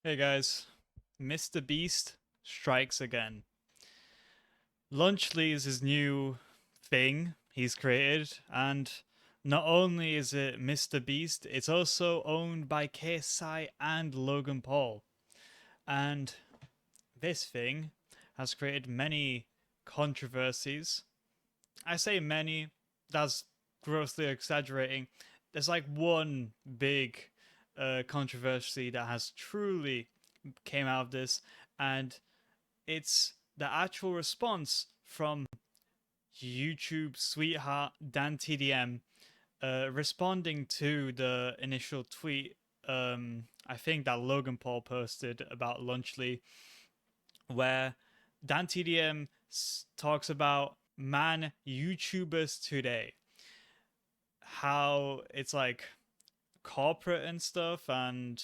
Hey guys, Mr. Beast strikes again. Lunchly is his new thing he's created, and not only is it Mr. Beast, it's also owned by KSI and Logan Paul. And this thing has created many controversies. I say many, that's grossly exaggerating. There's like one big controversy that has truly came out of this, and it's the actual response from YouTube sweetheart Dan TDM responding to the initial tweet. I think that Logan Paul posted about Lunchly, where Dan TDM talks about man YouTubers today, how it's like corporate and stuff, and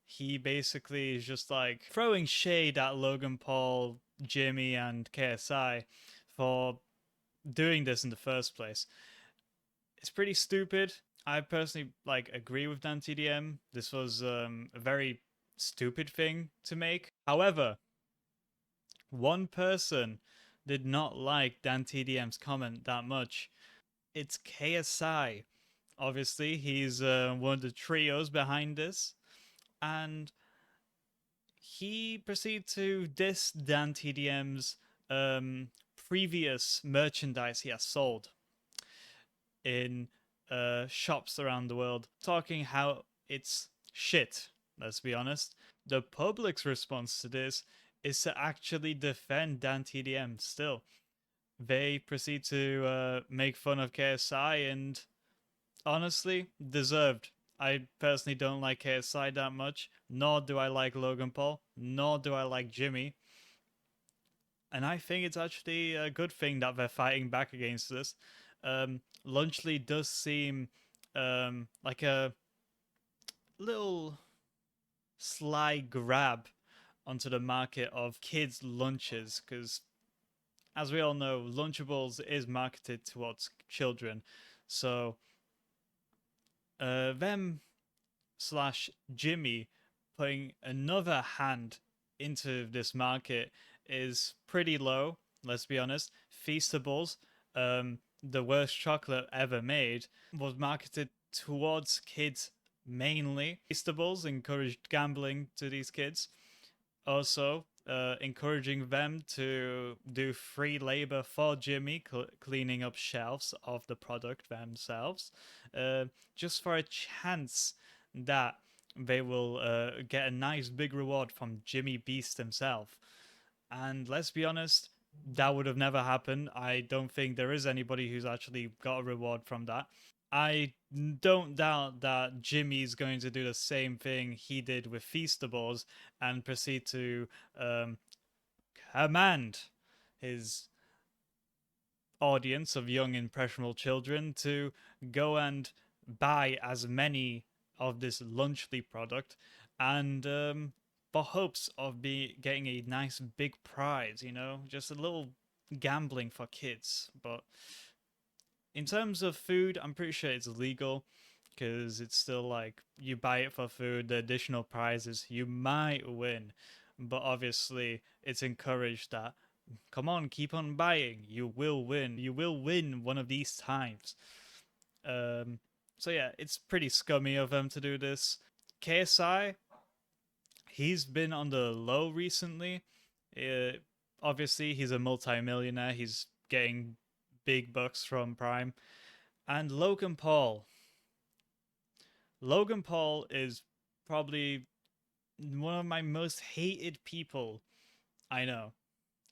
he basically is just like throwing shade at Logan Paul, Jimmy, and KSI for doing this in the first place. It's pretty stupid. I personally like agree with Dan TDM. This was a very stupid thing to make. However, one person did not like Dan TDM's comment that much. It's KSI. Obviously, he's one of the trios behind this, and he proceeded to diss Dan TDM's um, previous merchandise he has sold in shops around the world, talking how it's shit. Let's be honest. The public's response to this is to actually defend Dan TDM still. They proceed to make fun of KSI, and honestly, deserved. I personally don't like KSI that much, nor do I like Logan Paul, nor do I like Jimmy. And I think it's actually a good thing that they're fighting back against this. Lunchley does seem like a little sly grab onto the market of kids' lunches, because as we all know, Lunchables is marketed towards children. So, them slash Jimmy putting another hand into this market is pretty low. Let's be honest. Feastables, the worst chocolate ever made, was marketed towards kids mainly. Feastables encouraged gambling to these kids. Also, encouraging them to do free labor for Jimmy, cleaning up shelves of the product themselves, just for a chance that they will get a nice big reward from Jimmy Beast himself. And let's be honest, that would have never happened. I don't think there is anybody who's actually got a reward from that. I don't doubt that Jimmy's going to do the same thing he did with Feastables and proceed to um, command his audience of young, impressionable children to go and buy as many of this Lunchly product, and for hopes of getting a nice big prize, just a little gambling for kids. But in terms of food, I'm pretty sure it's legal because it's still like you buy it for food, the additional prizes you might win. But obviously, it's encouraged that come on, keep on buying. You will win. You will win one of these times. Um, so yeah, it's pretty scummy of them to do this. KSI, he's been on the low recently. Uh, Obviously, he's a multi-millionaire. He's getting big bucks from Prime. And Logan Paul. Logan Paul is probably one of my most hated people I know.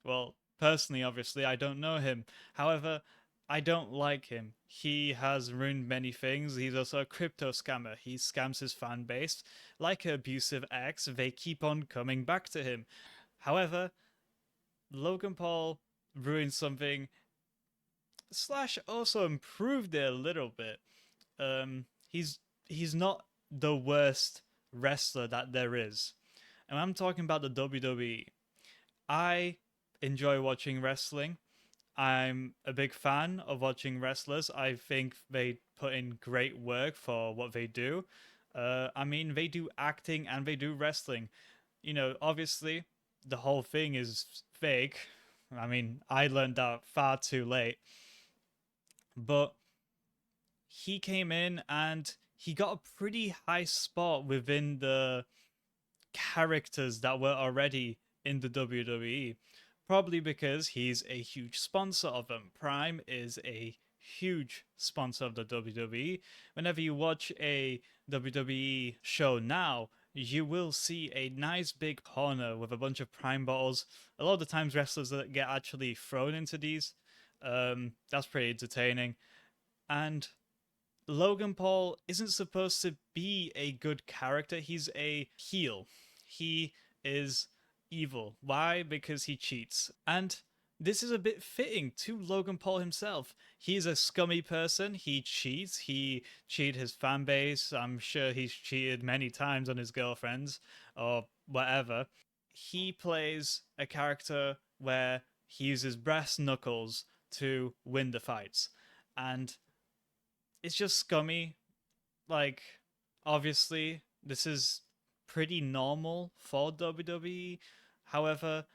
Well, personally, obviously, I don't know him. However, I don't like him. He has ruined many things. He's also a crypto scammer. He scams his fan base. Like an abusive ex, they keep on coming back to him. However, Logan Paul ruined something, slash also improved it a little bit. He's not the worst wrestler that there is. And I'm talking about the WWE. I enjoy watching wrestling. I'm a big fan of watching wrestlers. I think they put in great work for what they do. I mean, they do acting and they do wrestling. obviously the whole thing is fake. I mean, I learned that far too late. But he came in and he got a pretty high spot within the characters that were already in the WWE. Probably because he's a huge sponsor of them. Prime is a huge sponsor of the WWE. Whenever you watch a WWE show now, you will see a nice big corner with a bunch of Prime bottles. A lot of the times, wrestlers that get actually thrown into these. That's pretty entertaining. And Logan Paul isn't supposed to be a good character. He's a heel. He is evil. Why? Because he cheats. And this is a bit fitting to Logan Paul himself. He's a scummy person. He cheats. He cheated his fan base. I'm sure he's cheated many times on his girlfriends or whatever. He plays a character where he uses brass knuckles to win the fights. And it's just scummy. Like, obviously, this is pretty normal for WWE. However,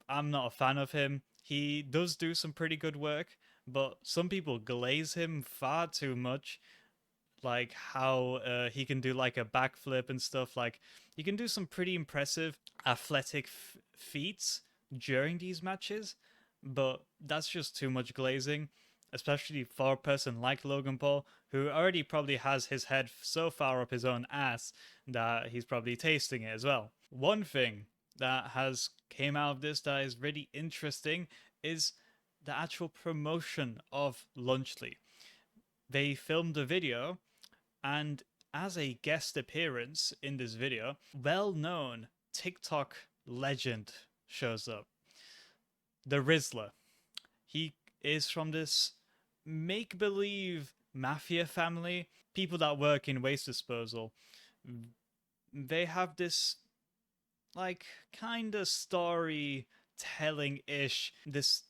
I'm not a fan of him. He does do some pretty good work, but some people glaze him far too much. Like how he can do like a backflip and stuff. Like, he can do some pretty impressive athletic feats during these matches, but that's just too much glazing, especially for a person like Logan Paul, who already probably has his head so far up his own ass that he's probably tasting it as well. One thing that has came out of this that is really interesting is the actual promotion of Lunchly. They filmed a video, and as a guest appearance in this video, well-known TikTok legend shows up. The Rizzler. He is from this make-believe mafia family, people that work in waste disposal. They have this like kind of storytelling-ish. This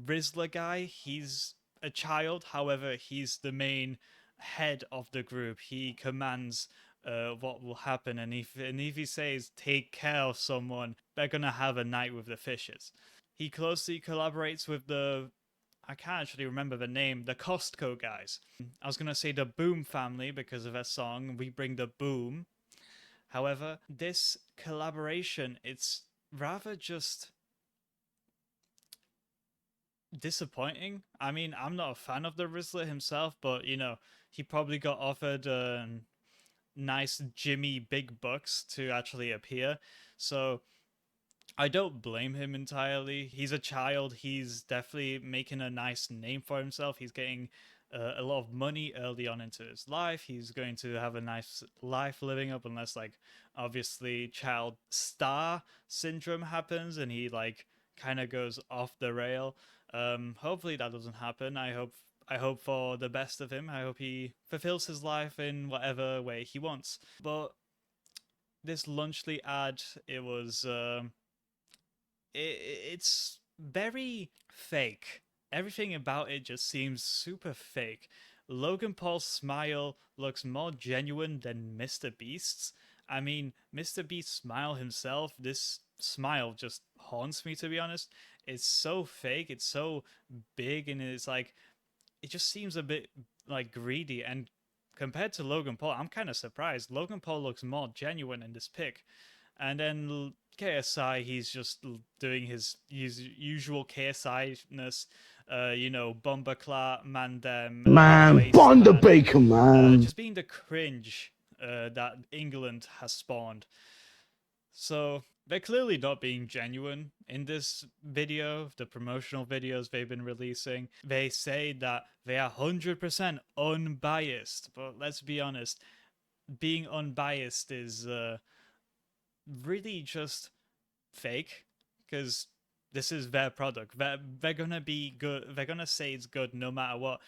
Rizzler guy, he's a child, however, he's the main head of the group. He commands what will happen, and if he says take care of someone, they're gonna have a night with the fishes. He closely collaborates with I can't actually remember the name, the Costco guys. I was gonna say the Boom family because of their song We Bring the Boom. However, this collaboration, it's rather just disappointing. I mean, I'm not a fan of the Rizzler himself, but he probably got offered nice Jimmy big bucks to actually appear. So I don't blame him entirely. He's a child. He's definitely making a nice name for himself. He's getting a lot of money early on into his life. He's going to have a nice life living up, unless, like, obviously child star syndrome happens and he, like, kind of goes off the rail. Hopefully that doesn't happen. I hope for the best of him. I hope he fulfills his life in whatever way he wants. But this Lunchly ad, it was it's very fake. Everything about it just seems super fake. Logan Paul's smile looks more genuine than Mr. Beast's. I mean, Mr. Beast's smile himself, this smile just haunts me, to be honest. It's so fake, it's so big, and it's like, it just seems a bit like greedy. And compared to Logan Paul, I'm kind of surprised. Logan Paul looks more genuine in this pic. And then KSI, he's just doing his usual KSI-ness, Bombaclat, Mandem, Man, Bond the Baker, man. just being the cringe that England has spawned. So they're clearly not being genuine in this video, the promotional videos they've been releasing. They say that they are 100% unbiased, but let's be honest, being unbiased is really just fake, because this is their product. They're gonna be good. They're gonna say it's good no matter what.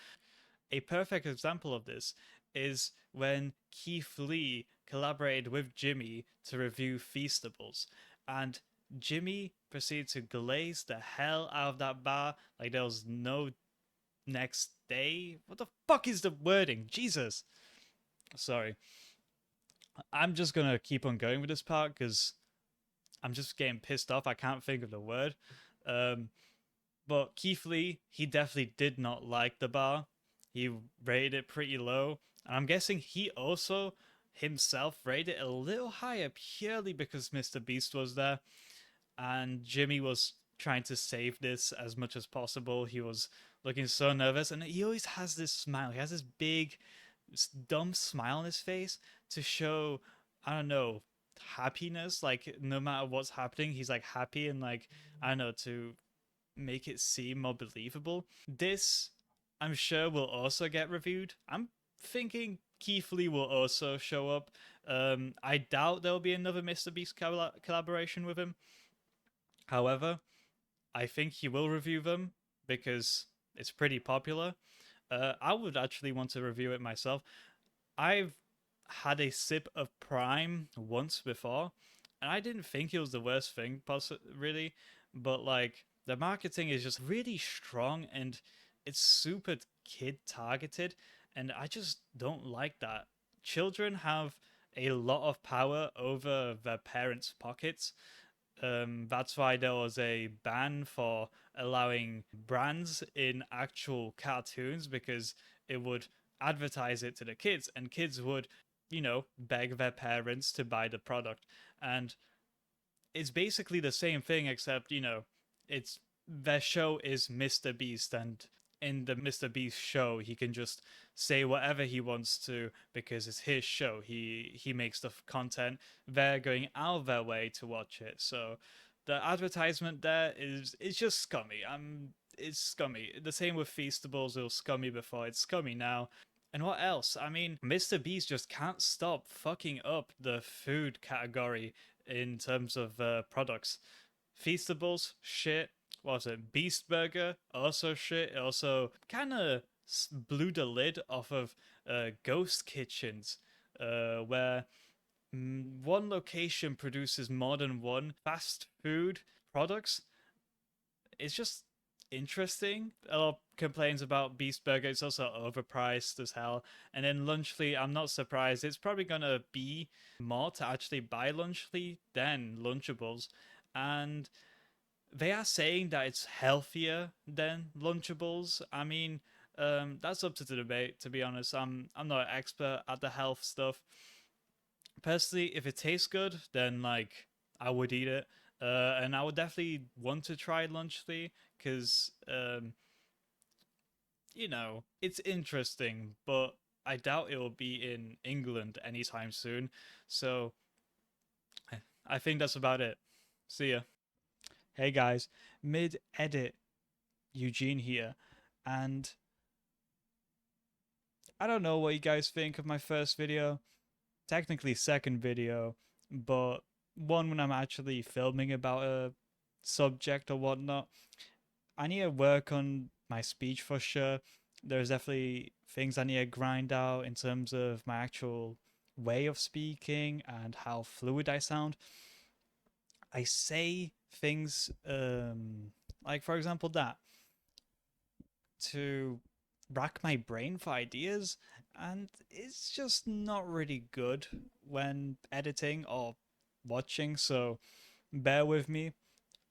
A perfect example of this is when Keith Lee collaborated with Jimmy to review Feastables, and Jimmy proceeded to glaze the hell out of that bar like there was no next day. What the fuck is the wording? Jesus. Sorry. I'm just gonna keep on going with this part because I'm just getting pissed off. I can't think of the word. But Keith Lee, he definitely did not like the bar. He rated it pretty low. And I'm guessing he also himself rated it a little higher purely because Mr. Beast was there. And Jimmy was trying to save this as much as possible. He was looking so nervous. And he always has this smile. He has this big, dumb smile on his face to show, I don't know, happiness. Like, no matter what's happening, he's like happy and like, I don't know, to make it seem more believable. This, I'm sure, will also get reviewed. I'm thinking Keith Lee will also show up. I doubt there'll be another Mr. Beast collaboration with him. However, I think he will review them because it's pretty popular. I would actually want to review it myself. I've had a sip of Prime once before, and I didn't think it was the worst thing, really. But like, the marketing is just really strong and it's super kid targeted, and I just don't like that. Children have a lot of power over their parents' pockets. That's why there was a ban for allowing brands in actual cartoons because it would advertise it to the kids, and kids would, beg their parents to buy the product. And it's basically the same thing, except, it's their show is Mr. Beast, and in the Mr. Beast show, he can just say whatever he wants to because it's his show. He makes the content. They're going out of their way to watch it. So the advertisement there is just scummy. It's scummy. The same with Feastables. It was scummy before. It's scummy now. And what else? I mean, Mr. Beast just can't stop fucking up the food category in terms of products. Feastables, shit. What was it? Beast Burger, also shit. It also kind of blew the lid off of ghost kitchens, where one location produces more than one fast food products. It's just interesting. A lot of complaints about Beast Burger. It's also overpriced as hell. And then Lunchly, I'm not surprised. It's probably gonna be more to actually buy Lunchly than Lunchables. And they are saying that it's healthier than Lunchables. I mean, that's up to the debate. To be honest, I'm not an expert at the health stuff. Personally, if it tastes good, then like I would eat it, and I would definitely want to try Lunchly because it's interesting, but I doubt it will be in England anytime soon. So I think that's about it. See ya. Hey guys, mid edit, Eugene here, and I don't know what you guys think of my first video, technically second video, but one when I'm actually filming about a subject or whatnot. I need to work on my speech for sure. There's definitely things I need to grind out in terms of my actual way of speaking and how fluid I sound. I say things like, for example, that to rack my brain for ideas, and it's just not really good when editing or watching, so bear with me.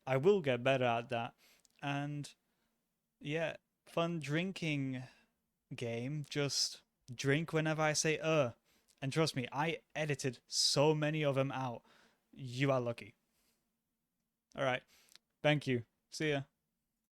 I will get better at that. And yeah, fun drinking game. Just drink whenever I say and trust me, I edited so many of them out. You are lucky. All right. Thank you. See ya.